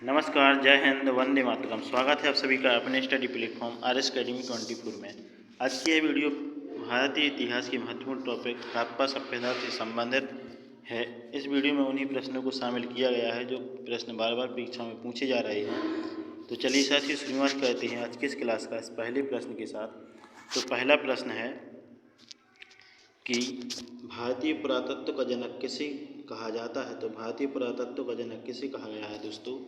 नमस्कार, जय हिंद, वंदे मातरम। स्वागत है आप सभी का अपने स्टडी प्लेटफॉर्म RS अकेडमी 24 में। आज की यह वीडियो भारतीय इतिहास की महत्वपूर्ण टॉपिक हड़प्पा सभ्यता से संबंधित है। इस वीडियो में उन्हीं प्रश्नों को शामिल किया गया है जो प्रश्न बार बार परीक्षा में पूछे जा रहे हैं। तो चलिए साथियों शुरुआत करते हैं आज की इस क्लास का इस पहले प्रश्न के साथ। तो पहला प्रश्न है कि भारतीय पुरातत्व का जनक किसे कहा जाता है। तो भारतीय पुरातत्व का जनक किसे कहा गया है दोस्तों।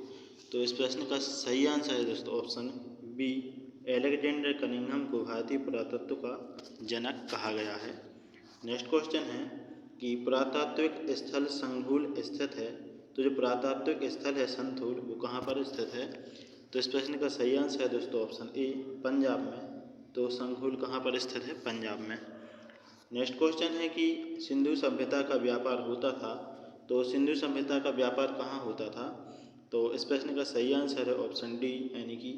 तो इस प्रश्न का सही आंसर है दोस्तों ऑप्शन बी, एलेक्जेंडर कनिंघम को भारतीय पुरातत्व का जनक कहा गया है। नेक्स्ट क्वेश्चन है कि पुरातात्विक स्थल संघूल स्थित है। तो जो पुरातात्विक स्थल है संथूल वो कहाँ पर स्थित है। तो इस प्रश्न का सही आंसर है दोस्तों ऑप्शन ए, पंजाब में। तो संघूल कहाँ पर स्थित है, पंजाब में। नेक्स्ट क्वेश्चन है कि सिंधु सभ्यता का व्यापार होता था। तो सिंधु सभ्यता का व्यापार कहाँ होता था। तो इस प्रश्न का सही आंसर है ऑप्शन डी, यानी कि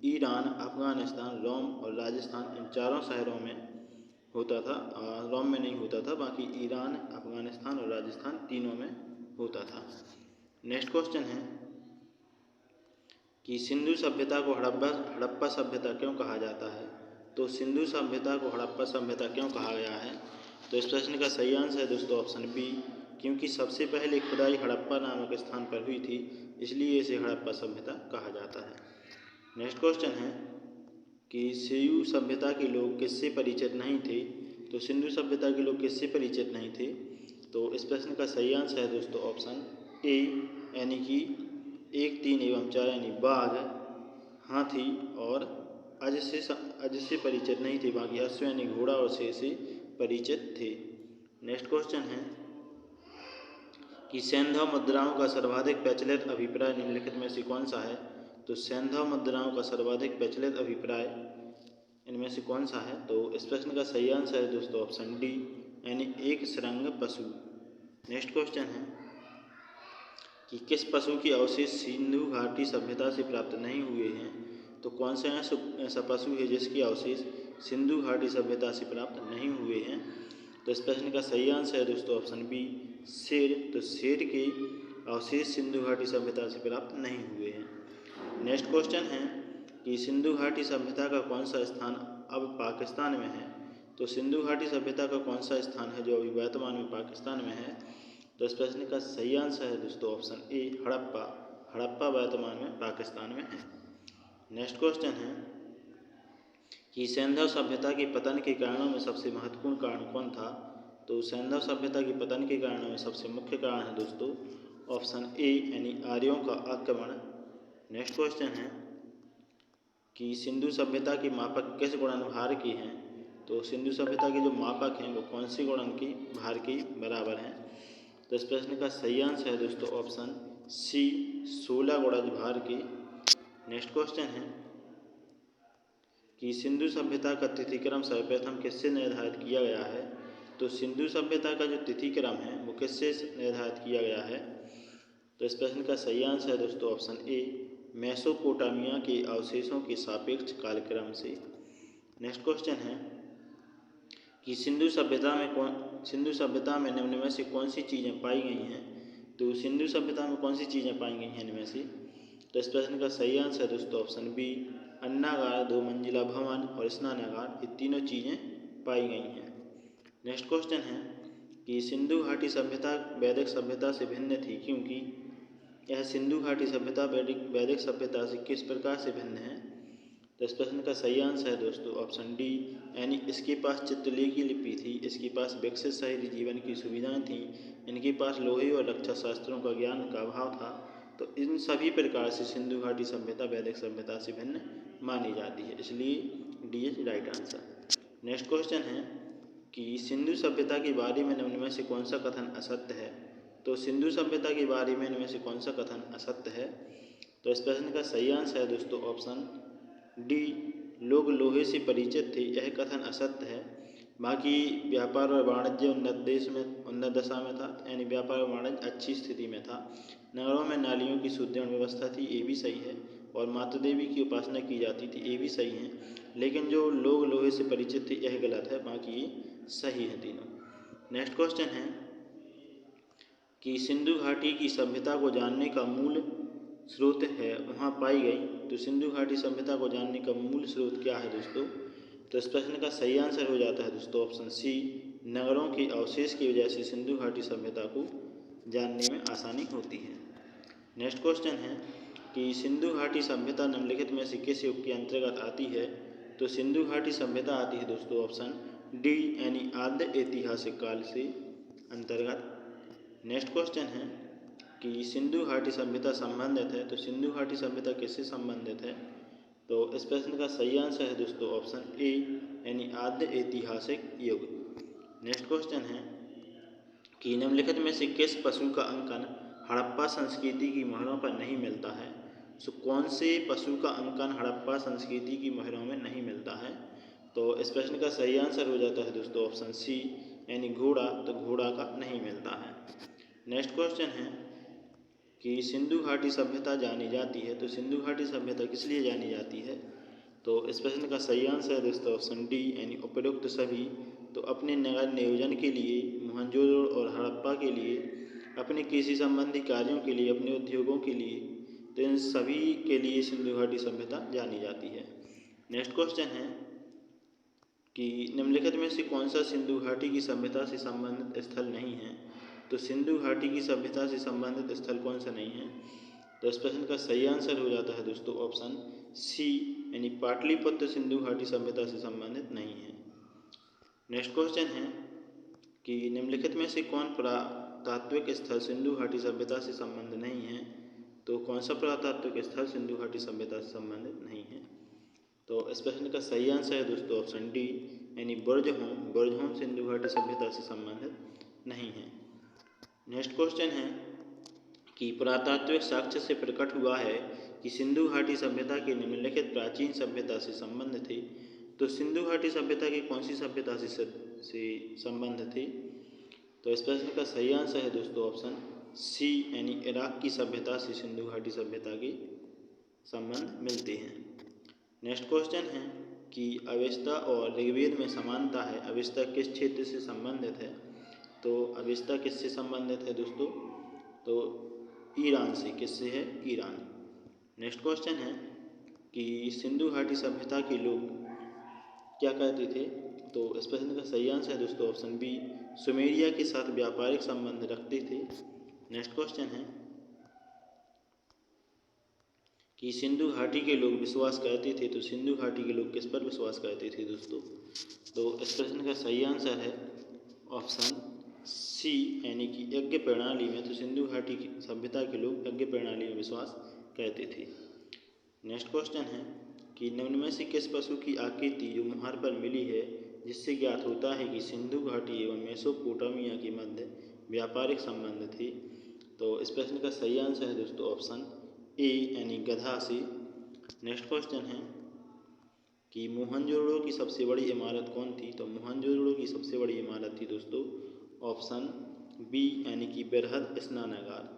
ईरान, अफगानिस्तान, रोम और राजस्थान, इन चारों शहरों में होता था। रोम में नहीं होता था, बाकी ईरान, अफगानिस्तान और राजस्थान तीनों में होता था। नेक्स्ट क्वेश्चन है कि सिंधु सभ्यता को हड़प्पा सभ्यता क्यों कहा जाता है। तो सिंधु सभ्यता को हड़प्पा सभ्यता क्यों कहा गया है। तो इस प्रश्न का सही आंसर है दोस्तों ऑप्शन बी, क्योंकि सबसे पहले खुदाई हड़प्पा नामक स्थान पर हुई थी, इसलिए इसे हड़प्पा सभ्यता कहा जाता है। नेक्स्ट क्वेश्चन है कि सिंधु सभ्यता के लोग किससे परिचित नहीं थे। तो सिंधु सभ्यता के लोग किससे परिचित नहीं थे। तो इस प्रश्न का सही आंसर है दोस्तों ऑप्शन ए, यानी कि 1, 3 एवं 4 यानी बाघ, हाथी और अज से परिचित नहीं थे, बाकी अश्व यानी घोड़ा और शेर से परिचित थे। नेक्स्ट क्वेश्चन है कि सैंधव मुद्राओं का सर्वाधिक प्रचलित अभिप्राय निम्नलिखित में से कौन सा है। तो सैंधव मुद्राओं का सर्वाधिक प्रचलित अभिप्राय इनमें से कौन सा है। तो इस प्रश्न का सही आंसर है दोस्तों ऑप्शन डी, यानी एक शृंग पशु। नेक्स्ट क्वेश्चन है कि किस पशु के अवशेष सिंधु घाटी सभ्यता से प्राप्त नहीं हुए हैं। तो कौन सा ऐसा पशु है जिसके अवशेष सिंधु घाटी सभ्यता से प्राप्त नहीं हुए हैं। तो इस प्रश्न का सही आंसर है दोस्तों ऑप्शन बी, शेर। तो शेर के अवशेष सिंधु घाटी सभ्यता से प्राप्त नहीं हुए हैं। नेक्स्ट क्वेश्चन है कि सिंधु घाटी सभ्यता का कौन सा स्थान अब पाकिस्तान में है। तो सिंधु घाटी सभ्यता का कौन सा स्थान है जो अभी वर्तमान में पाकिस्तान में है। तो इस प्रश्न का सही आंसर है दोस्तों ऑप्शन ए, हड़प्पा। हड़प्पा वर्तमान में पाकिस्तान में है। नेक्स्ट क्वेश्चन है कि सैंधव सभ्यता के पतन के कारणों में सबसे महत्वपूर्ण कारण कौन था। तो सैंधव सभ्यता के पतन के कारणों में सबसे मुख्य कारण है दोस्तों ऑप्शन ए, यानी आर्यों का आक्रमण। नेक्स्ट क्वेश्चन है कि सिंधु सभ्यता के मापक किस गुणनभार के हैं। तो सिंधु सभ्यता के जो मापक हैं वो कौन सी गुणन की भार के बराबर हैं। तो इस प्रश्न का सही आंसर है दोस्तों ऑप्शन सी, 16 गुणज भार के। नेक्स्ट क्वेश्चन है कि सिंधु सभ्यता का तिथिक्रम सर्वप्रथम किससे निर्धारित किया गया है। तो सिंधु सभ्यता का जो तिथिक्रम है वो किससे निर्धारित किया गया है। तो इस प्रश्न का सही आंसर है दोस्तों ऑप्शन ए, मेसोपोटामिया के अवशेषों के सापेक्ष कालक्रम से। नेक्स्ट क्वेश्चन है कि सिंधु सभ्यता में निम्न में से कौन सी चीज़ें पाई गई हैं। तो सिंधु सभ्यता में कौन सी चीज़ें पाई गई हैं इनमें से। तो इस प्रश्न का सही आंसर है दोस्तों ऑप्शन बी, अन्नागार, 2 मंजिला भवन और स्नानागार, ये तीनों चीज़ें पाई गई हैं। नेक्स्ट क्वेश्चन है कि सिंधु घाटी सभ्यता वैदिक सभ्यता से भिन्न थी क्योंकि यह सिंधु घाटी सभ्यता वैदिक सभ्यता से किस प्रकार से भिन्न है। तो इस प्रश्न का सही आंसर है दोस्तों ऑप्शन डी, यानी इसके पास चित्रलेखी लिपि थी, इसके पास विकसित शहरी जीवन की सुविधाएं थीं, इनके पास लोहे और रक्षा शास्त्रों का ज्ञान का अभाव था। तो इन सभी प्रकार से सिंधु घाटी सभ्यता वैदिक सभ्यता से भिन्न मानी जाती है, इसलिए D is right answer. Next question है कि सिंधु सभ्यता के बारे में निम्न में से कौन सा कथन असत्य है। तो सिंधु सभ्यता के बारे में इनमें से कौन सा कथन असत्य है। तो इस प्रश्न का सही आंसर है दोस्तों ऑप्शन डी, लोग लोहे से परिचित थे, यह कथन असत्य है। बाकी व्यापार और वाणिज्य उन्नत दशा में था, यानी व्यापार और वाणिज्य अच्छी स्थिति में था। नगरों में नालियों की सुदृढ़ व्यवस्था थी, ये भी सही है। और माता देवी की उपासना की जाती थी, ये भी सही है। लेकिन जो लोग लोहे से परिचित थे यह गलत है, बाकी ये सही है तीनों। नेक्स्ट क्वेश्चन है कि सिंधु घाटी की सभ्यता को जानने का मूल स्रोत है वहाँ पाई गई। तो सिंधु घाटी सभ्यता को जानने का मूल स्रोत क्या है दोस्तों? तो इस प्रश्न का सही आंसर हो जाता है दोस्तों ऑप्शन सी, नगरों के अवशेष की वजह से सिंधु घाटी सभ्यता को जानने में आसानी होती है। नेक्स्ट क्वेश्चन है कि सिंधु घाटी सभ्यता निम्नलिखित में से किस युग के अंतर्गत आती है? तो सिंधु घाटी सभ्यता आती है दोस्तों ऑप्शन डी यानी आद्य ऐतिहासिक काल से अंतर्गत। नेक्स्ट क्वेश्चन है कि सिंधु घाटी सभ्यता संबंधित है, तो सिंधु घाटी सभ्यता किससे संबंधित है? तो इस प्रश्न का सही आंसर है दोस्तों ऑप्शन ए यानी आद्य ऐतिहासिक युग। नेक्स्ट क्वेश्चन है कि निम्नलिखित में से किस पशु का अंकन हड़प्पा संस्कृति की मोहरों पर नहीं मिलता है? सो कौन से पशु का अंकन हड़प्पा संस्कृति की मोहरों में नहीं मिलता है? तो इस प्रश्न का सही आंसर हो जाता है दोस्तों ऑप्शन सी यानी घोड़ा, तो घोड़ा का नहीं मिलता है। नेक्स्ट क्वेश्चन है कि सिंधु घाटी सभ्यता जानी जाती है, तो सिंधु घाटी सभ्यता किस लिए जानी जाती है? तो इस प्रश्न का सही आंसर है दोस्तों ऑप्शन डी यानी उपरोक्त सभी। तो अपने नगर नियोजन के लिए, मोहनजोदड़ो और हड़प्पा के लिए, अपने कृषि संबंधी कार्यों के लिए, अपने उद्योगों के लिए, तो इन सभी के लिए सिंधु घाटी सभ्यता जानी जाती है। नेक्स्ट क्वेश्चन है कि निम्नलिखित में से कौन सा सिंधु घाटी की सभ्यता से संबंधित स्थल नहीं है? तो सिंधु घाटी की सभ्यता से संबंधित स्थल कौन सा नहीं है? तो इस प्रश्न का सही आंसर हो जाता है दोस्तों ऑप्शन सी यानी पाटलिपुत्र सिंधु घाटी सभ्यता से संबंधित नहीं है। नेक्स्ट क्वेश्चन है कि निम्नलिखित में से कौन पुरातात्विक स्थल सिंधु घाटी सभ्यता से संबंध नहीं है? तो कौन सा पुरातात्विक स्थल सिंधु घाटी सभ्यता से संबंधित नहीं है? तो इस प्रश्न का सही आंसर है दोस्तों ऑप्शन डी यानी बुर्जहोम सिंधु घाटी सभ्यता से संबंधित नहीं है। नेक्स्ट क्वेश्चन है कि पुरातात्विक साक्ष्य से प्रकट हुआ है कि सिंधु घाटी सभ्यता के निम्नलिखित प्राचीन सभ्यता से संबंध थे। तो सिंधु घाटी सभ्यता की कौन सी सभ्यता से संबंध थे? तो इस प्रश्न का सही आंसर है दोस्तों ऑप्शन सी यानी इराक की सभ्यता से सिंधु घाटी सभ्यता के संबंध मिलते हैं। नेक्स्ट क्वेश्चन है कि अवेस्ता और ऋग्वेद में समानता है, अवेस्ता किस क्षेत्र से संबंधित है? तो अवेस्ता किससे संबंधित है दोस्तों? तो ईरान से। किससे है? ईरान। नेक्स्ट क्वेश्चन है कि सिंधु घाटी सभ्यता के लोग क्या कहते थे? तो इस प्रश्न का सही आंसर है दोस्तों ऑप्शन बी, सुमेरिया के साथ व्यापारिक संबंध रखते थे। नेक्स्ट क्वेश्चन है कि सिंधु घाटी के लोग विश्वास करते थे, तो सिंधु घाटी के लोग किस पर विश्वास करते थे दोस्तों? तो इस प्रश्न का सही आंसर है ऑप्शन सी यानी कि यज्ञ प्रणाली में। तो सिंधु घाटी की सभ्यता के लोग यज्ञ प्रणाली में विश्वास करते थे। नेक्स्ट क्वेश्चन है कि निम्न में से किस पशु की आकृति जो मुहर पर मिली है जिससे ज्ञात होता है कि सिंधु घाटी एवं मेसोपोटामिया के मध्य व्यापारिक संबंध थे? तो इस प्रश्न का सही आंसर है दोस्तों ऑप्शन ए यानी गधा से। नेक्स्ट क्वेश्चन है कि मोहनजोदड़ो की सबसे बड़ी इमारत कौन थी? तो मोहनजोदड़ो की सबसे बड़ी इमारत थी दोस्तों ऑप्शन बी यानी कि बृहद स्नानागार।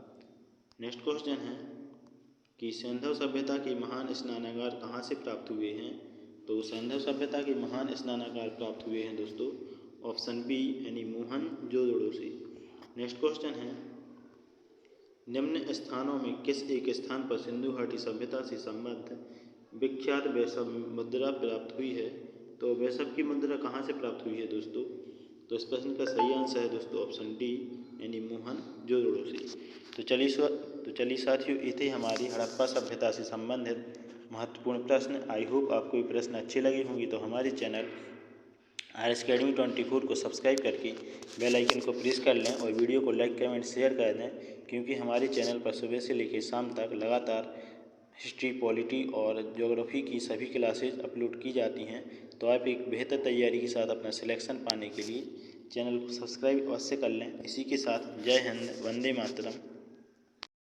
नेक्स्ट क्वेश्चन है कि सिंधु सभ्यता के महान स्नानागार कहाँ से प्राप्त हुए हैं? तो सिंधु सभ्यता के महान स्नानागार प्राप्त हुए हैं दोस्तों ऑप्शन बी यानी मोहनजोदड़ो से। नेक्स्ट क्वेश्चन है निम्न स्थानों में किस एक स्थान पर सिंधु घाटी सभ्यता से संबद्ध विख्यात वैशव मुद्रा प्राप्त हुई है? तो वैशव की मुद्रा कहाँ से प्राप्त हुई है दोस्तों? तो इस प्रश्न का सही आंसर है दोस्तों ऑप्शन डी यानी मोहनजोदड़ो से। तो चलिए साथियों, ये थे हमारी हड़प्पा सभ्यता से संबंधित महत्वपूर्ण प्रश्न। आई होप आपको ये प्रश्न अच्छे लगे होंगे। तो हमारे चैनल RS Academy 24 को सब्सक्राइब करके बेल आइकन को प्रेस कर लें और वीडियो को लाइक कमेंट शेयर कर दें, क्योंकि हमारे चैनल पर सुबह से लेकर शाम तक लगातार हिस्ट्री, पॉलिटी और ज्योग्राफी की सभी क्लासेज अपलोड की जाती हैं। तो आप एक बेहतर तैयारी के साथ अपना सिलेक्शन पाने के लिए चैनल को सब्सक्राइब अवश्य कर लें। इसी के साथ जय हिंद, वंदे मातरम।